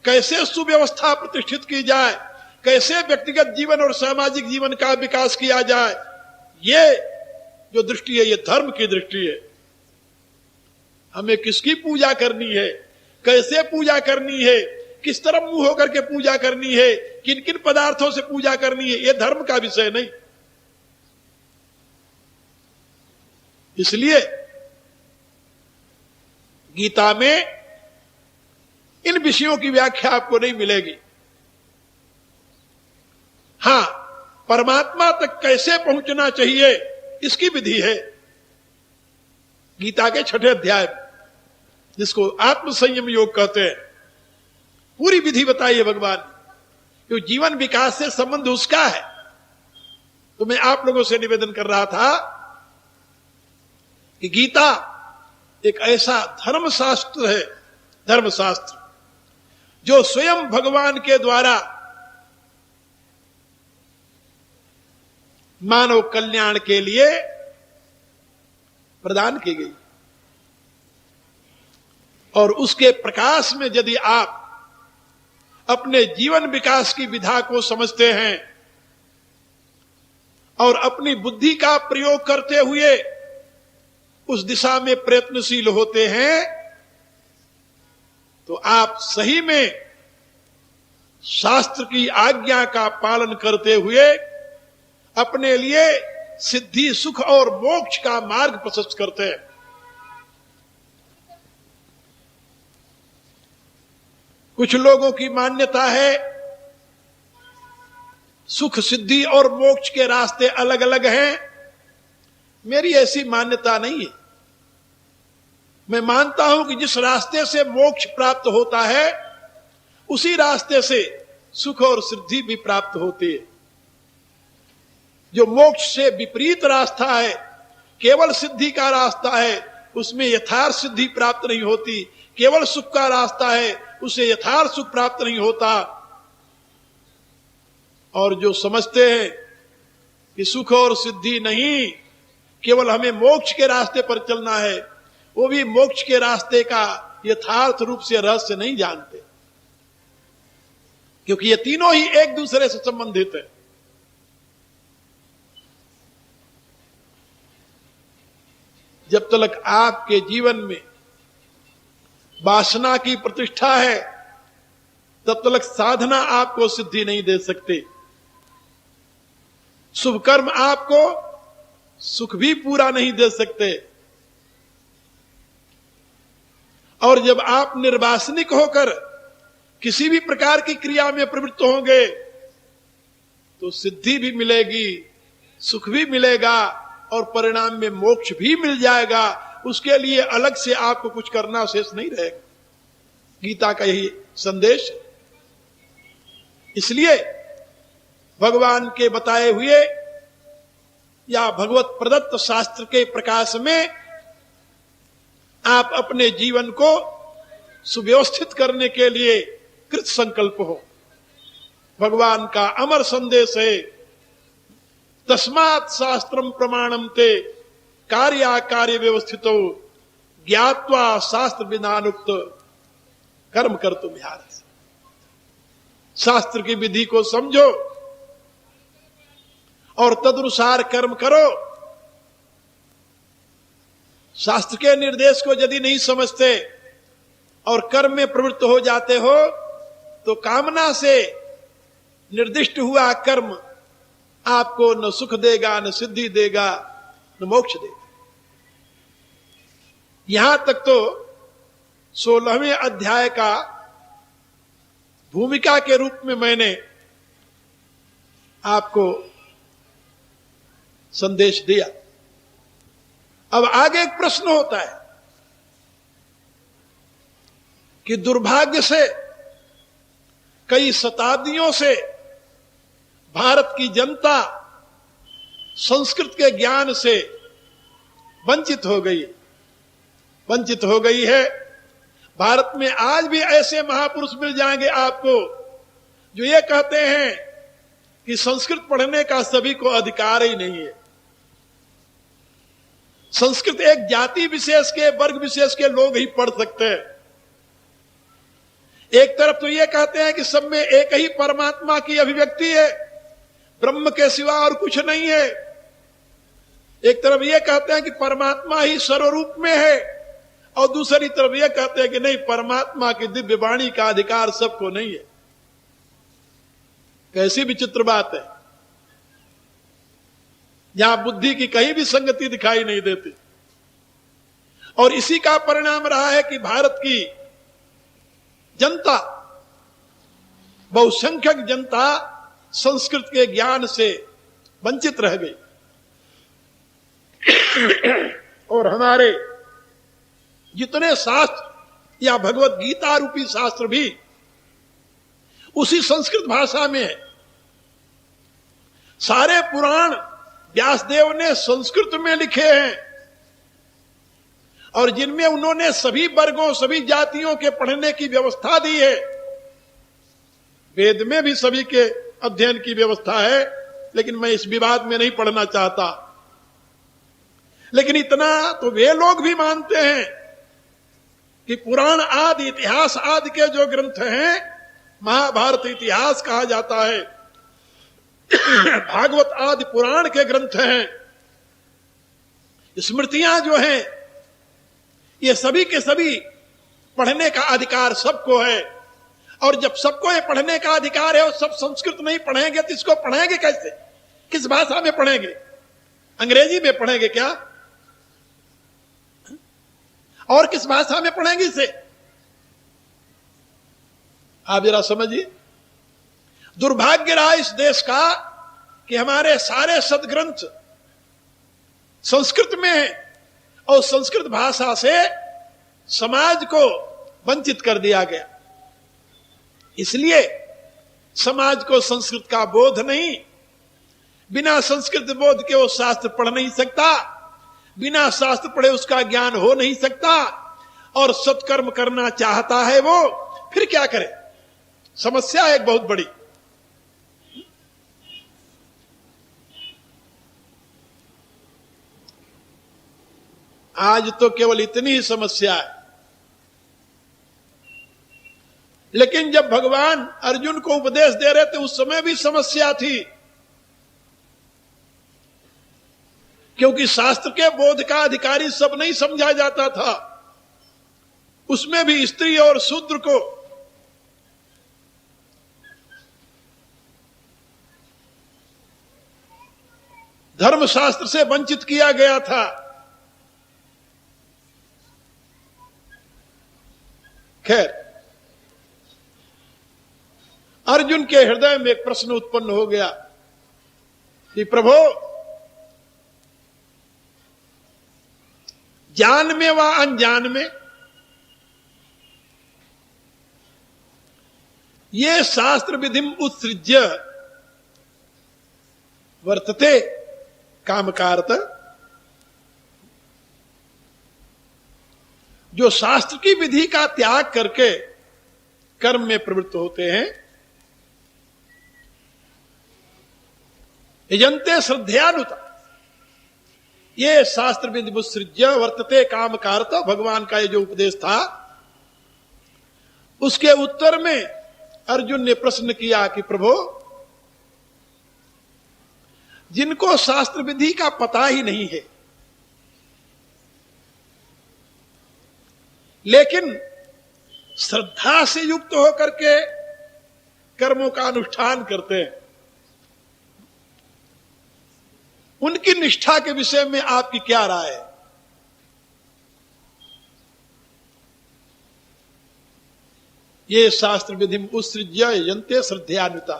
कैसे सुव्यवस्था प्रतिष्ठित की जाए, कैसे व्यक्तिगत जीवन और सामाजिक जीवन का विकास किया जाए, ये जो दृष्टि है ये धर्म की दृष्टि है। हमें किसकी पूजा करनी है, कैसे पूजा करनी है, किस तरह मुंह होकर के पूजा करनी है, किन किन पदार्थों से पूजा करनी है, यह धर्म का विषय नहीं। इसलिए गीता में इन विषयों की व्याख्या आपको नहीं मिलेगी। हां, परमात्मा तक कैसे पहुंचना चाहिए इसकी विधि है गीता के 6ठे अध्याय, जिसको आत्म संयम योग कहते हैं। पूरी विधि बताइए भगवान, क्यों जीवन विकास से संबंध उसका है। तो मैं आप लोगों से निवेदन कर रहा था कि गीता एक ऐसा धर्मशास्त्र है, धर्मशास्त्र जो स्वयं भगवान के द्वारा मानव कल्याण के लिए प्रदान की गई, और उसके प्रकाश में यदि आप अपने जीवन विकास की विधा को समझते हैं और अपनी बुद्धि का प्रयोग करते हुए उस दिशा में प्रयत्नशील होते हैं, तो आप सही में शास्त्र की आज्ञा का पालन करते हुए अपने लिए सिद्धि, सुख और मोक्ष का मार्ग प्रशस्त करते हैं। कुछ लोगों की मान्यता है सुख, सिद्धि और मोक्ष के रास्ते अलग अलग हैं। मेरी ऐसी मान्यता नहीं है। मैं मानता हूं कि जिस रास्ते से मोक्ष प्राप्त होता है उसी रास्ते से सुख और सिद्धि भी प्राप्त होती है। जो मोक्ष से विपरीत रास्ता है, केवल सिद्धि का रास्ता है, उसमें यथार्थ सिद्धि प्राप्त नहीं होती। केवल सुख का रास्ता है, उसे यथार्थ सुख प्राप्त नहीं होता। और जो समझते हैं कि सुख और सिद्धि नहीं, केवल हमें मोक्ष के रास्ते पर चलना है, वो भी मोक्ष के रास्ते का यथार्थ रूप से रहस्य नहीं जानते, क्योंकि ये तीनों ही एक दूसरे से संबंधित है। जब तक आपके जीवन में वासना की प्रतिष्ठा है, तब तक साधना आपको सिद्धि नहीं दे सकते। शुभ कर्म आपको सुख भी पूरा नहीं दे सकते। और जब आप निर्वासनिक होकर किसी भी प्रकार की क्रिया में प्रवृत्त होंगे तो सिद्धि भी मिलेगी, सुख भी मिलेगा और परिणाम में मोक्ष भी मिल जाएगा। उसके लिए अलग से आपको कुछ करना शेष नहीं रहेगा। गीता का यही संदेश। इसलिए भगवान के बताए हुए या भगवत प्रदत्त शास्त्र के प्रकाश में आप अपने जीवन को सुव्यवस्थित करने के लिए कृत संकल्प हो। भगवान का अमर संदेश है, तस्मात् शास्त्रम प्रमाणम ते कार्याकार्य व्यवस्थितो ज्ञात्वा शास्त्र विधानुक्त कर्म कर तुम यार। शास्त्र की विधि को समझो और तदनुसार कर्म करो। शास्त्र के निर्देश को यदि नहीं समझते और कर्म में प्रवृत्त हो जाते हो तो कामना से निर्दिष्ट हुआ कर्म आपको न सुख देगा, न सिद्धि देगा, न मोक्ष देगा। यहां तक तो 16वें अध्याय का भूमिका के रूप में मैंने आपको संदेश दिया। अब आगे एक प्रश्न होता है कि दुर्भाग्य से कई शताब्दियों से भारत की जनता संस्कृत के ज्ञान से वंचित हो गई है। भारत में आज भी ऐसे महापुरुष मिल जाएंगे आपको जो ये कहते हैं कि संस्कृत पढ़ने का सभी को अधिकार ही नहीं है। संस्कृत एक जाति विशेष के, वर्ग विशेष के लोग ही पढ़ सकते हैं। एक तरफ तो ये कहते हैं कि सब में एक ही परमात्मा की अभिव्यक्ति है, ब्रह्म के सिवा और कुछ नहीं है। एक तरफ ये कहते हैं कि परमात्मा ही सर्वरूप में है, और दूसरी तरफ ये कहते हैं कि नहीं, परमात्मा की दिव्य वाणी का अधिकार सबको नहीं है। कैसी विचित्र बात है, जहां बुद्धि की कहीं भी संगति दिखाई नहीं देती। और इसी का परिणाम रहा है कि भारत की जनता, बहुसंख्यक जनता संस्कृत के ज्ञान से वंचित रह गई। और हमारे जितने शास्त्र या भगवत गीता रूपी शास्त्र भी उसी संस्कृत भाषा में है। सारे पुराण व्यासदेव ने संस्कृत में लिखे हैं और जिनमें उन्होंने सभी वर्गों, सभी जातियों के पढ़ने की व्यवस्था दी है। वेद में भी सभी के अध्ययन की व्यवस्था है, लेकिन मैं इस विवाद में नहीं पढ़ना चाहता। लेकिन इतना तो वे लोग भी मानते हैं कि पुराण आदि, इतिहास आदि के जो ग्रंथ हैं, महाभारत इतिहास कहा जाता है, भागवत आदि पुराण के ग्रंथ हैं, स्मृतियां जो हैं, ये सभी के सभी पढ़ने का अधिकार सबको है। और जब सबको ये पढ़ने का अधिकार है और सब संस्कृत नहीं पढ़ेंगे तो इसको पढ़ेंगे कैसे? किस भाषा में पढ़ेंगे? अंग्रेजी में पढ़ेंगे क्या? और किस भाषा में पढ़ेंगे इसे? आप जरा समझिए। दुर्भाग्य रहा इस देश का कि हमारे सारे सदग्रंथ संस्कृत में है और संस्कृत भाषा से समाज को वंचित कर दिया गया। इसलिए समाज को संस्कृत का बोध नहीं, बिना संस्कृत बोध के वो शास्त्र पढ़ नहीं सकता, बिना शास्त्र पढ़े उसका ज्ञान हो नहीं सकता, और सत्कर्म करना चाहता है वो, फिर क्या करे? समस्या है एक बहुत बड़ी। आज तो केवल इतनी ही समस्या है, लेकिन जब भगवान अर्जुन को उपदेश दे रहे थे उस समय भी समस्या थी, क्योंकि शास्त्र के बोध का अधिकारी सब नहीं समझा जाता था। उसमें भी स्त्री और शूद्र को धर्मशास्त्र से वंचित किया गया था। खैर, अर्जुन के हृदय में एक प्रश्न उत्पन्न हो गया कि प्रभु, ज्ञान में व अनजान में ये शास्त्र विधिम उत्सृज्य वर्तते कामकारत, जो शास्त्र की विधि का त्याग करके कर्म में प्रवृत्त होते हैं, यजन्ते श्रद्धयानुता, ये शास्त्र विधि उत्सृज्य वर्तते कामकारत, भगवान का ये जो उपदेश था उसके उत्तर में अर्जुन ने प्रश्न किया कि प्रभु, जिनको शास्त्र विधि का पता ही नहीं है लेकिन श्रद्धा से युक्त होकर के कर्मों का अनुष्ठान करते हैं, उनकी निष्ठा के विषय में आपकी क्या राय है? ये शास्त्र विधि उत्सृज्य यजन्ते श्रद्धयान्विता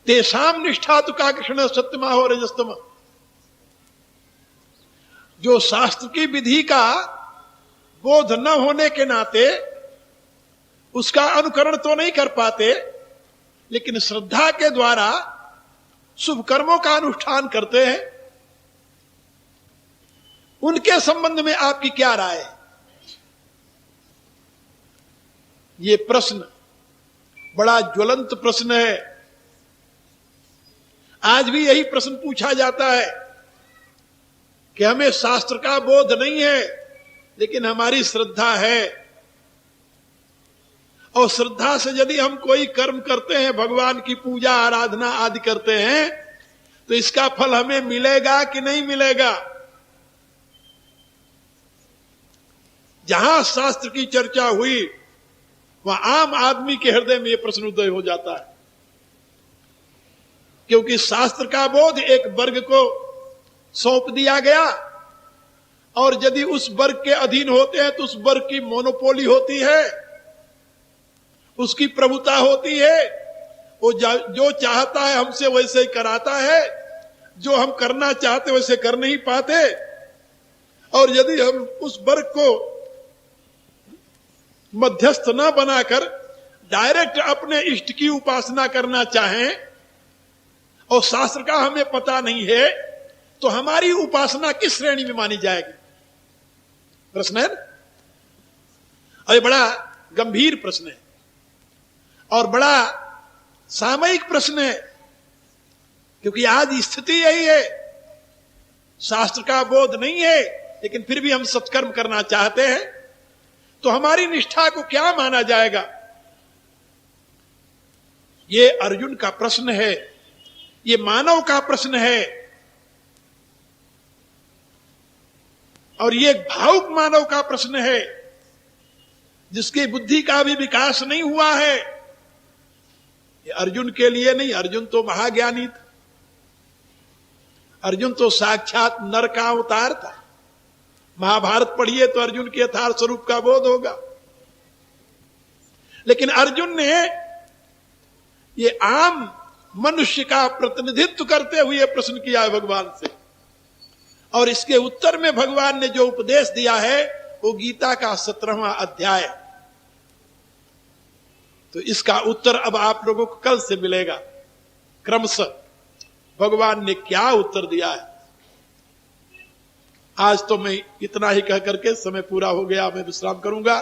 तेषाम निष्ठा तो काकृष्ण सत्यमा हो रजस्तम, जो शास्त्र की विधि का बोध न होने के नाते उसका अनुकरण तो नहीं कर पाते, लेकिन श्रद्धा के द्वारा शुभ कर्मों का अनुष्ठान करते हैं, उनके संबंध में आपकी क्या राय है? ये प्रश्न बड़ा ज्वलंत प्रश्न है। आज भी यही प्रश्न पूछा जाता है कि हमें शास्त्र का बोध नहीं है लेकिन हमारी श्रद्धा है, और श्रद्धा से यदि हम कोई कर्म करते हैं, भगवान की पूजा आराधना आदि करते हैं, तो इसका फल हमें मिलेगा कि नहीं मिलेगा? जहां शास्त्र की चर्चा हुई वहां आम आदमी के हृदय में यह प्रश्न उदय हो जाता है, क्योंकि शास्त्र का बोध एक वर्ग को सौंप दिया गया, और यदि उस वर्ग के अधीन होते हैं तो उस वर्ग की मोनोपोली होती है, उसकी प्रभुता होती है, वो जो चाहता है हमसे वैसे ही कराता है, जो हम करना चाहते वैसे कर नहीं पाते। और यदि हम उस वर्ग को मध्यस्थ न बनाकर डायरेक्ट अपने इष्ट की उपासना करना चाहें और शास्त्र का हमें पता नहीं है, तो हमारी उपासना किस श्रेणी में मानी जाएगी? प्रश्न है, और ये बड़ा गंभीर प्रश्न है और बड़ा सामयिक प्रश्न है, क्योंकि आज स्थिति यही है, शास्त्र का बोध नहीं है लेकिन फिर भी हम सत्कर्म करना चाहते हैं, तो हमारी निष्ठा को क्या माना जाएगा? ये अर्जुन का प्रश्न है ये मानव का प्रश्न है, और ये भावुक मानव का प्रश्न है जिसकी बुद्धि का भी विकास नहीं हुआ है। ये अर्जुन के लिए नहीं, अर्जुन तो महाज्ञानी था, अर्जुन तो साक्षात नर का अवतार था। महाभारत पढ़िए तो अर्जुन के यथार्थ स्वरूप का बोध होगा। लेकिन अर्जुन ने ये आम मनुष्य का प्रतिनिधित्व करते हुए प्रश्न किया है भगवान से, और इसके उत्तर में भगवान ने जो उपदेश दिया है वो गीता का 17वां अध्याय। तो इसका उत्तर अब आप लोगों को कल से मिलेगा क्रमशः, भगवान ने क्या उत्तर दिया है। आज तो मैं इतना ही कह करके समय पूरा हो गया, मैं विश्राम करूंगा।